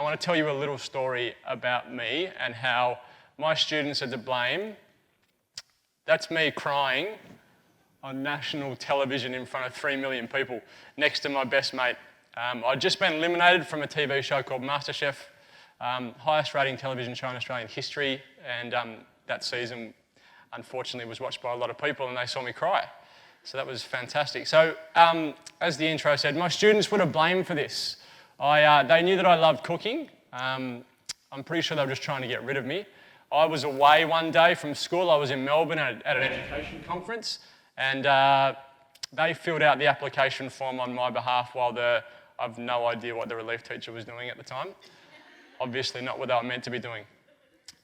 want to tell you a little story about me and how my students are to blame. That's me crying on national television in front of 3 million people next to my best mate. I'd just been eliminated from a TV show called MasterChef, highest rating television show in Australian history, and that season unfortunately was watched by a lot of people and they saw me cry. So that was fantastic. So as the intro said, my students were to blame for this. They knew that I loved cooking. I'm pretty sure they were just trying to get rid of me. I was away one day from school. I was in Melbourne at an education conference, and they filled out the application form on my behalf while I've no idea what the relief teacher was doing at the time. Obviously not what they were meant to be doing.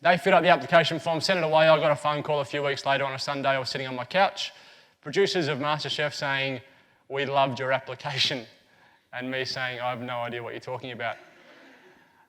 They filled out the application form, sent it away. I got a phone call a few weeks later on a Sunday. I was sitting on my couch. Producers of MasterChef saying, "We loved your application." And me saying, "I have no idea what you're talking about."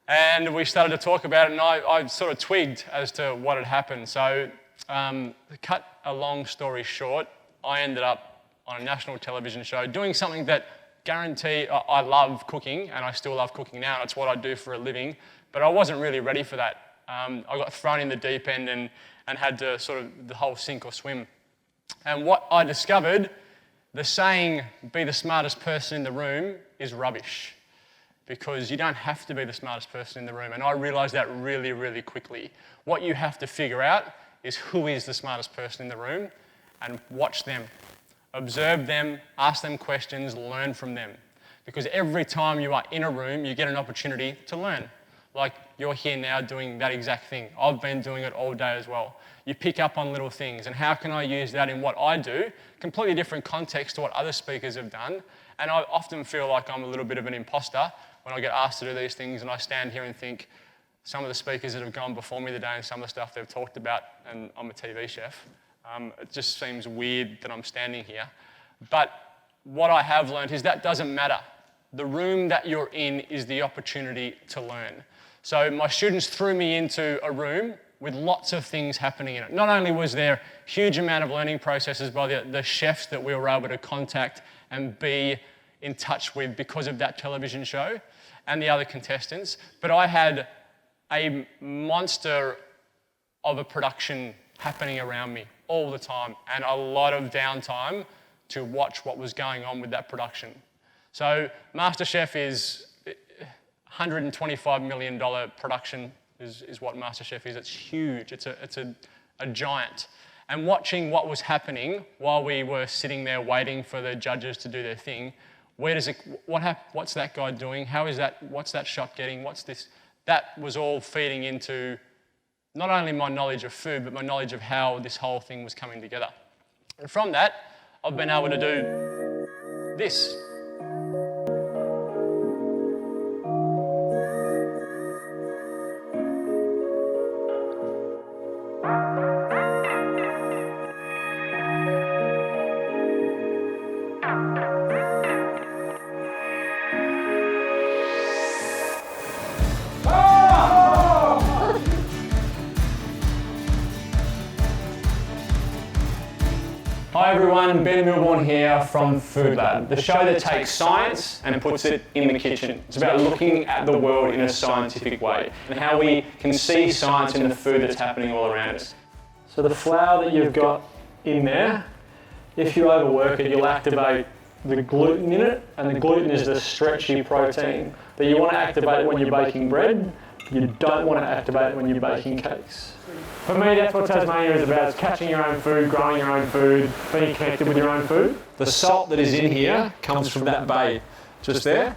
And we started to talk about it, and I sort of twigged as to what had happened. So to cut a long story short, I ended up on a national television show doing something that I love cooking, and I still love cooking now, and it's what I do for a living, but I wasn't really ready for that. I got thrown in the deep end and had to sort of the whole sink or swim. And what I discovered, the saying, "be the smartest person in the room," is rubbish, because you don't have to be the smartest person in the room. And I realised that really, really quickly. What you have to figure out is who is the smartest person in the room and watch them. Observe them, ask them questions, learn from them. Because every time you are in a room, you get an opportunity to learn. Like you're here now doing that exact thing. I've been doing it all day as well. You pick up on little things, and how can I use that in what I do? Completely different context to what other speakers have done. And I often feel like I'm a little bit of an imposter when I get asked to do these things, and I stand here and think, some of the speakers that have gone before me today and some of the stuff they've talked about, and I'm a TV chef, it just seems weird that I'm standing here. But what I have learned is that doesn't matter. The room that you're in is the opportunity to learn. So my students threw me into a room with lots of things happening in it. Not only was there a huge amount of learning processes by the chefs that we were able to contact and be in touch with because of that television show and the other contestants, but I had a monster of a production happening around me all the time and a lot of downtime to watch what was going on with that production. So MasterChef is $125 million production is what MasterChef is. It's huge. It's a giant. And watching what was happening while we were sitting there waiting for the judges to do their thing, what's that guy doing? How is that? What's that shot getting? What's this? That was all feeding into not only my knowledge of food, but my knowledge of how this whole thing was coming together. And from that, I've been able to do this. Hi everyone, Ben Milbourne here from Food Lab, the show that takes science and puts it in the kitchen. It's about looking at the world in a scientific way and how we can see science in the food that's happening all around us. So the flour that you've got in there, if you overwork it, you'll activate the gluten in it, and the gluten is the stretchy protein that you want to activate when you're baking bread. You don't want to activate it when you're baking cakes. For me, that's what Tasmania is about, is catching your own food, growing your own food, being connected with your own food. The salt that is in here comes from that bay just there.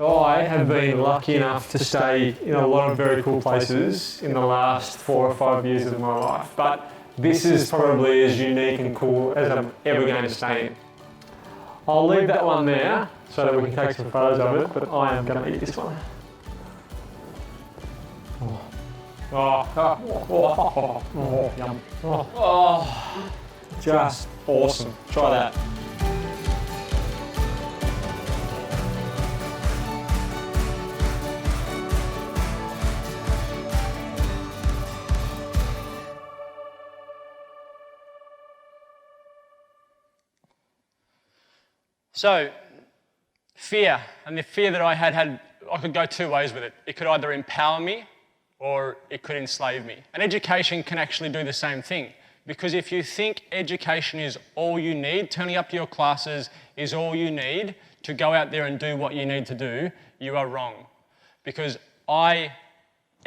I have been lucky enough to stay in a lot of very cool places in the last 4 or 5 years of my life, but this is probably as unique and cool as I'm ever going to stay in. I'll leave that one there so that we can take some photos of it, but I am going to eat this one. Yum. Just awesome. Try that. So, fear, and the fear that I had I could go two ways with it. It could either empower me or it could enslave me. And education can actually do the same thing. Because if you think education is all you need, turning up to your classes is all you need to go out there and do what you need to do, you are wrong. Because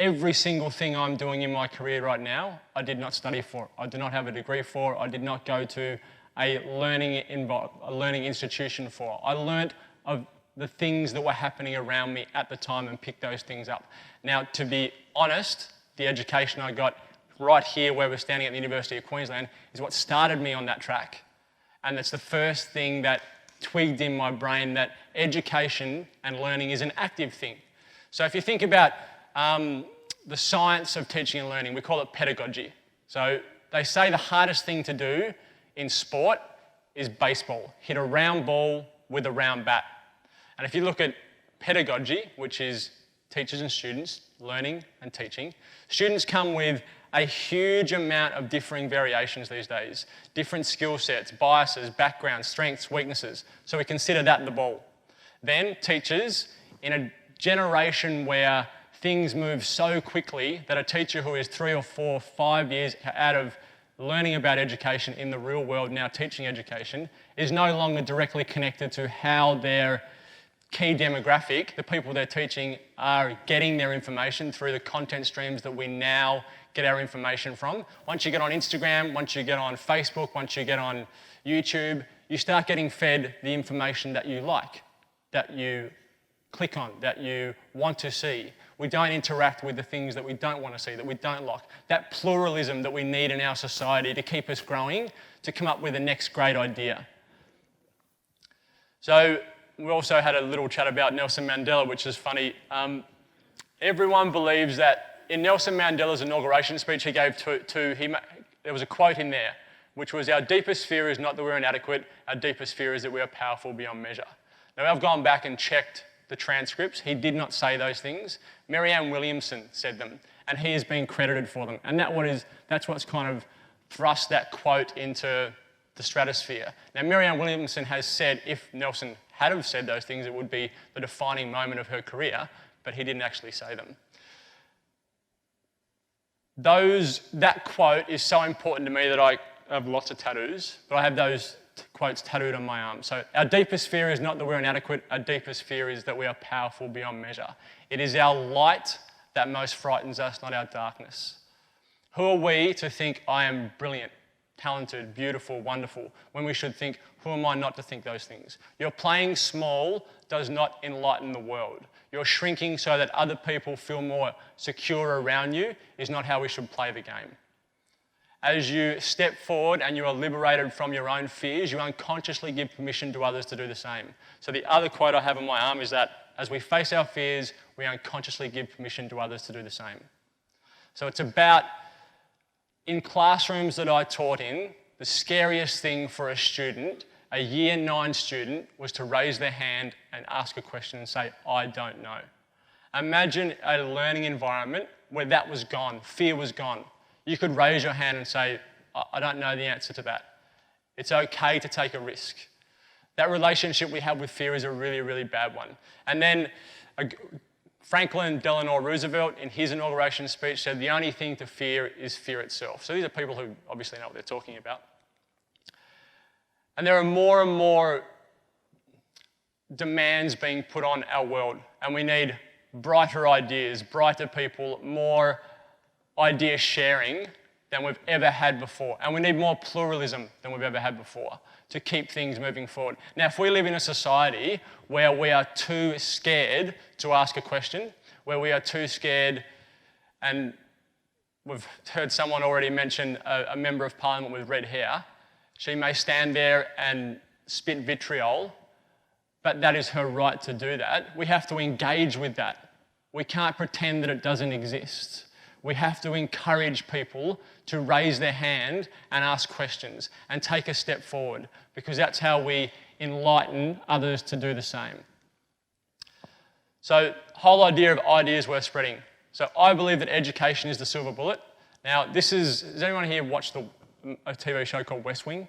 every single thing I'm doing in my career right now, I did not study for. I do not have a degree for. I did not go to a learning institution for. I learnt of the things that were happening around me at the time and picked those things up. Now, to be honest, the education I got right here where we're standing at the University of Queensland is what started me on that track. And that's the first thing that twigged in my brain that education and learning is an active thing. So if you think about the science of teaching and learning, we call it pedagogy. So they say the hardest thing to do in sport is baseball. Hit a round ball with a round bat. And if you look at pedagogy, which is teachers and students, learning and teaching, students come with a huge amount of differing variations these days, different skill sets, biases, backgrounds, strengths, weaknesses. So we consider that the ball. Then teachers, in a generation where things move so quickly that a teacher who is 3 or 4, 5 years out of learning about education in the real world, now teaching education, is no longer directly connected to how their key demographic, the people they're teaching, are getting their information through the content streams that we now get our information from. Once you get on Instagram, once you get on Facebook, once you get on YouTube, you start getting fed the information that you like, that you click on, that you want to see. We don't interact with the things that we don't want to see, that we don't like. That pluralism that we need in our society to keep us growing, to come up with the next great idea. So we also had a little chat about Nelson Mandela, which is funny. Everyone believes that in Nelson Mandela's inauguration speech he gave there was a quote in there, which was, "Our deepest fear is not that we're inadequate, our deepest fear is that we are powerful beyond measure." Now, I've gone back and checked the transcripts. He did not say those things. Marianne Williamson said them, and he has been credited for them. And that's what's kind of thrust that quote into the stratosphere. Now, Marianne Williamson has said if Nelson had have said those things, it would be the defining moment of her career, but he didn't actually say them. That quote is so important to me that I have lots of tattoos, but I have those quotes tattooed on my arm. So our deepest fear is not that we're inadequate, our deepest fear is that we are powerful beyond measure. It is our light that most frightens us, not our darkness. Who are we to think I am brilliant, talented, beautiful, wonderful, when we should think, who am I not to think those things? Your playing small does not enlighten the world. Your shrinking so that other people feel more secure around you is not how we should play the game. As you step forward and you are liberated from your own fears, you unconsciously give permission to others to do the same. So the other quote I have on my arm is that as we face our fears, we unconsciously give permission to others to do the same. So it's about, in classrooms that I taught in, the scariest thing for a student, a year 9 student, was to raise their hand and ask a question and say, "I don't know." Imagine a learning environment where that was gone, fear was gone. You could raise your hand and say, "I don't know the answer to that." It's okay to take a risk. That relationship we have with fear is a really, really bad one. And then Franklin Delano Roosevelt, in his inauguration speech, said the only thing to fear is fear itself. So these are people who obviously know what they're talking about. And there are more and more demands being put on our world, and we need brighter ideas, brighter people, more idea sharing than we've ever had before. And we need more pluralism than we've ever had before to keep things moving forward. Now, if we live in a society where we are too scared to ask a question, where we are too scared, and we've heard someone already mention a member of parliament with red hair, she may stand there and spit vitriol, but that is her right to do that. We have to engage with that. We can't pretend that it doesn't exist. We have to encourage people to raise their hand and ask questions and take a step forward, because that's how we enlighten others to do the same. So, whole idea of ideas worth spreading. So I believe that education is the silver bullet. Now, has anyone here watched a TV show called West Wing?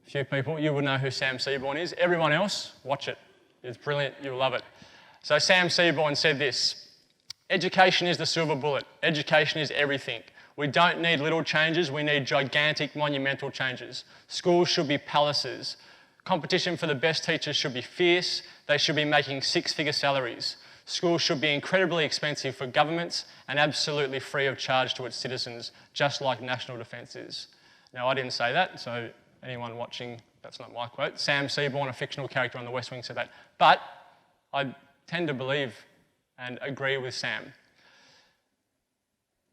A few people. You will know who Sam Seaborn is. Everyone else, watch it. It's brilliant. You'll love it. So Sam Seaborn said this: education is the silver bullet. Education is everything. We don't need little changes, we need gigantic, monumental changes. Schools should be palaces. Competition for the best teachers should be fierce. They should be making six-figure salaries. Schools should be incredibly expensive for governments and absolutely free of charge to its citizens, just like national defence is. Now, I didn't say that, so anyone watching, that's not my quote. Sam Seaborn, a fictional character on The West Wing, said that. But I tend to believe and agree with Sam.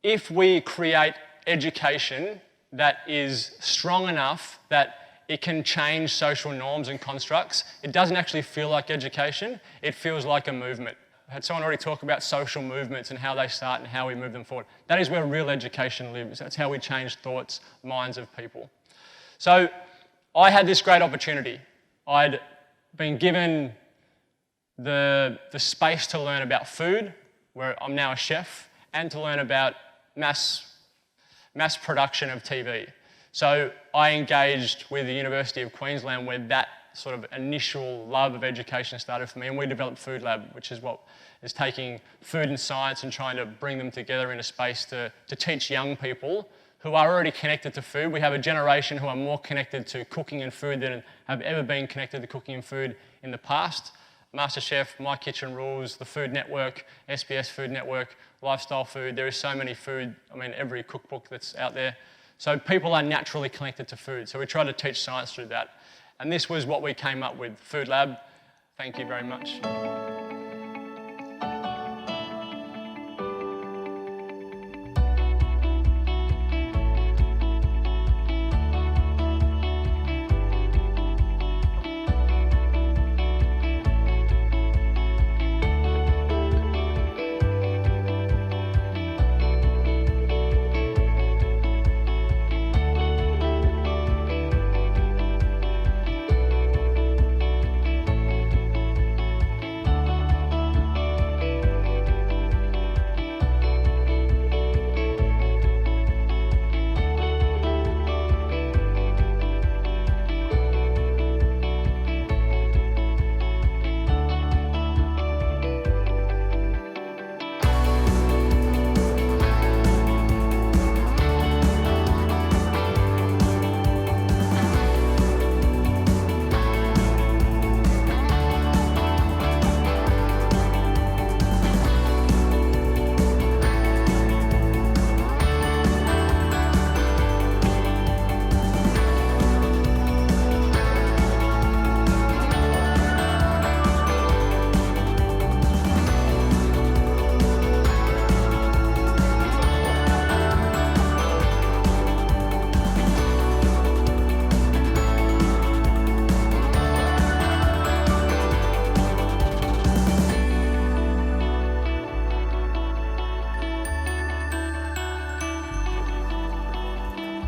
If we create education that is strong enough that it can change social norms and constructs, it doesn't actually feel like education, it feels like a movement. I had someone already talk about social movements and how they start and how we move them forward. That is where real education lives. That's how we change thoughts, minds of people. So I had this great opportunity. I'd been given the space to learn about food, where I'm now a chef, and to learn about mass production of TV. So I engaged with the University of Queensland, where that sort of initial love of education started for me, and we developed Food Lab, which is what is taking food and science and trying to bring them together in a space to teach young people who are already connected to food. We have a generation who are more connected to cooking and food than have ever been connected to cooking and food in the past. MasterChef, My Kitchen Rules, the Food Network, SBS Food Network, Lifestyle Food. There is so many food, every cookbook that's out there. So people are naturally connected to food. So we try to teach science through that. And this was what we came up with, Food Lab. Thank you very much.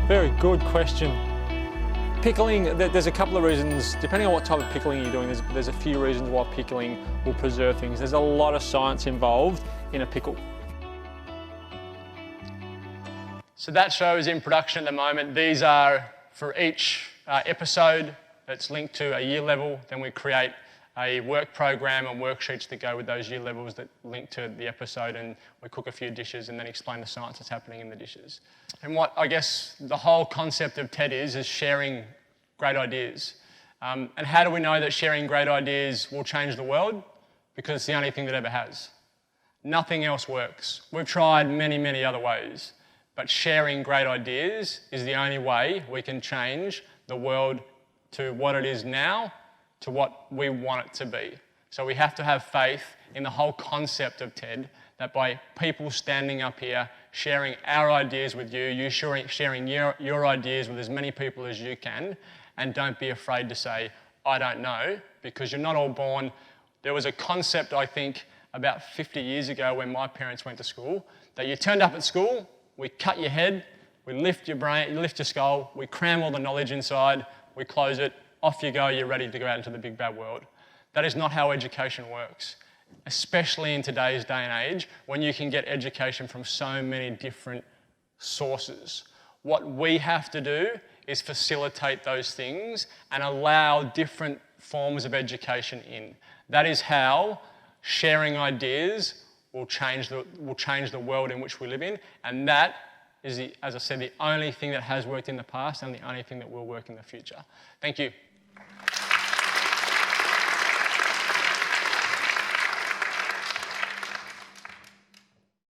Very good question. Pickling, there's a couple of reasons, depending on what type of pickling you're doing, there's a few reasons why pickling will preserve things. There's a lot of science involved in a pickle. So that show is in production at the moment. These are for each episode that's linked to a year level. Then we create a work program and worksheets that go with those year levels that link to the episode, and we cook a few dishes and then explain the science that's happening in the dishes. And what I guess the whole concept of TED is sharing great ideas. And how do we know that sharing great ideas will change the world? Because it's the only thing that ever has. Nothing else works. We've tried many, many other ways, but sharing great ideas is the only way we can change the world to what it is now, to what we want it to be. So we have to have faith in the whole concept of TED, that by people standing up here, sharing our ideas with you sharing your ideas with as many people as you can, and don't be afraid to say, I don't know, because you're not all born. There was a concept, I think, about 50 years ago when my parents went to school, that you turned up at school, we cut your head, we lift your brain, you lift your skull, we cram all the knowledge inside, we close it, off you go, you're ready to go out into the big bad world. That is not how education works, especially in today's day and age when you can get education from so many different sources. What we have to do is facilitate those things and allow different forms of education in. That is how sharing ideas will change the world in which we live in, and that is, as I said, the only thing that has worked in the past and the only thing that will work in the future. Thank you.